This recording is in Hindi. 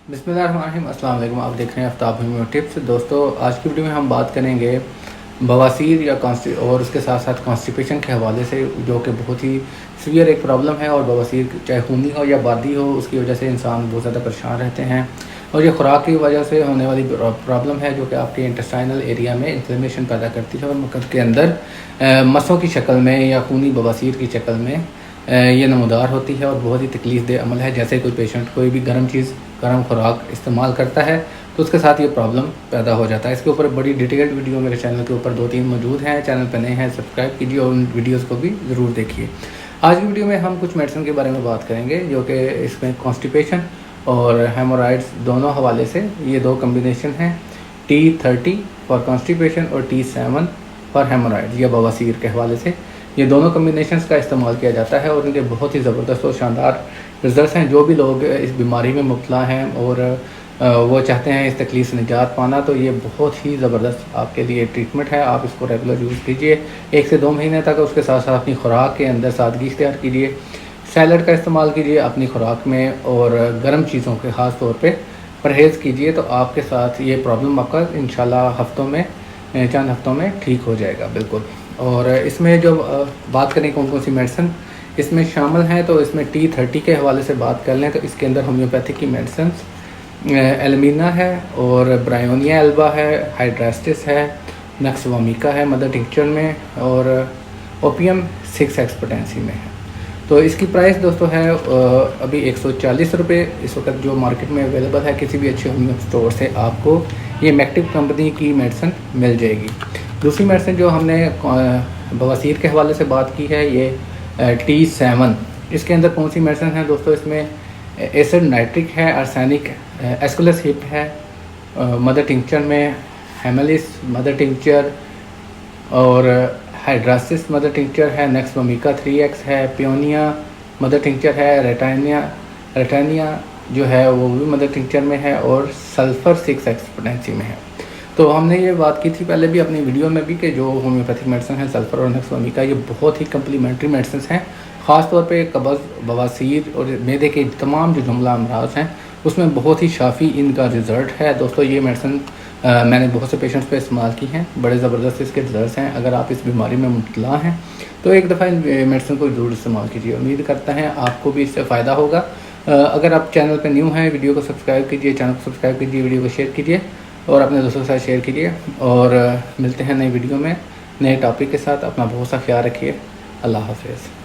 बिस्मिल्लाहिर्रहमानिर्रहीम। अस्सलाम वालेकुम। आप देख रहे हैं आफ्ताब होम्यो टिप्स। दोस्तों, आज की वीडियो में हम बात करेंगे बवासीर या और उसके साथ साथ कॉन्स्टिपेशन के हवाले से, जो कि बहुत ही सीवियर एक प्रॉब्लम है। और बवासीर चाहे खूनी हो या बादी हो, उसकी वजह से इंसान बहुत ज़्यादा परेशान रहते हैं। और ये खुराक की वजह से होने वाली प्रॉब्लम है, जो कि आपके इंटेस्टाइनल एरिया में इन्फ्लेमेशन पैदा करती है और मुकद के अंदर मसों की शक्ल में या खूनी बवासीर की शक्ल में ये नमूदार होती है। और बहुत ही तकलीफ दे अमल है। जैसे कोई पेशेंट कोई भी गर्म खुराक इस्तेमाल करता है तो उसके साथ ये प्रॉब्लम पैदा हो जाता है। इसके ऊपर बड़ी डिटेल्ड वीडियो मेरे चैनल के ऊपर 2-3 मौजूद हैं। चैनल पर नए हैं, सब्सक्राइब कीजिए और उन वीडियोस को भी ज़रूर देखिए। आज की वीडियो में हम कुछ मेडिसिन के बारे में बात करेंगे, जो कि इसमें कॉन्स्टिपेशन और हेमोरॉइड्स दोनों हवाले से ये दो कम्बिनेशन हैं। T30 फॉर कॉन्स्टिपेशन और T7 फॉर हेमोरॉइड्स या बवासीर के हवाले से ये दोनों कम्बिनेशंस का इस्तेमाल किया जाता है। और इनके बहुत ही ज़बरदस्त और शानदार रिजल्ट्स हैं। जो भी लोग इस बीमारी में मुब्तला हैं और वो चाहते हैं इस तकलीफ से निजात पाना, तो ये बहुत ही ज़बरदस्त आपके लिए ट्रीटमेंट है। आप इसको रेगुलर यूज़ कीजिए 1 से 2 महीने तक। उसके साथ साथ अपनी खुराक के अंदर सादगी इख्तियार कीजिए। सैलड का इस्तेमाल कीजिए अपनी खुराक में, और गर्म चीज़ों के ख़ास तौर पे परहेज़ कीजिए। तो आपके साथ ये प्रॉब्लम आपका इंशाल्लाह चंद हफ्तों में ठीक हो जाएगा बिल्कुल। और इसमें जो बात करें कौन कौन सी मेडिसिन इसमें शामिल हैं, तो इसमें T30 के हवाले से बात कर लें तो इसके अंदर होम्योपैथिक की मेडिसिन एल्मीना है, और ब्रायोनिया एल्बा है, हाइड्रास्टिस है, नक्सवामिका है मदर टिंक्चर में, और ओपियम 6x पोटेंसी में है। तो इसकी प्राइस दोस्तों है अभी 140 रुपये इस वक्त जो मार्केट में अवेलेबल है। किसी भी अच्छे होम्यो स्टोर से आपको ये मैक्टिव कंपनी की मेडिसिन मिल जाएगी। दूसरी मेडिसिन जो हमने बवासीर के हवाले से बात की है, ये T7। इसके अंदर कौन सी मेडिसिन है दोस्तों? इसमें एसिड नाइट्रिक है, आर्सेनिक एस्कुलस हिप है मदर टिंक्चर में, हेमलिस मदर टिंक्चर, और हाइड्रासिस मदर टिंक्चर है, नेक्सवामिका 3x है, पियोनिया मदर टिंक्चर है, रेटानिया जो है वो भी मदर टिंक्चर में है, और सल्फ़र 6x पोटेंसी में है। तो हमने ये बात की थी पहले भी अपनी वीडियो में भी कि जो होम्योपैथिक मेडिसिन है सल्फ़र और नेक्सवामिका, ये बहुत ही कम्प्लीमेंट्री मेडिसिन हैं। ख़ास तौर पे कब्ज़, बवासीर और मैदे के तमाम जो जुमला अमराज हैं उसमें बहुत ही शाफ़ी इनका रिज़ल्ट है। दोस्तों, ये मेडिसिन मैंने बहुत से पेशेंट्स पे इस्तेमाल की हैं, बड़े ज़बरदस्त इसके रिज़ल्ट हैं। अगर आप इस बीमारी में मुब्तला हैं तो एक दफ़ा इन मेडिसिन को ज़रूर इस्तेमाल कीजिए। उम्मीद करता है आपको भी इससे फ़ायदा होगा। अगर आप चैनल पर न्यू हैं, वीडियो को सब्सक्राइब कीजिए, चैनल को सब्सक्राइब कीजिए, वीडियो को शेयर कीजिए और अपने दोस्तों के साथ शेयर कीजिए। और मिलते हैं नई वीडियो में नए टॉपिक के साथ। अपना बहुत सा ख्याल रखिए। अल्लाह हाफ़िज़।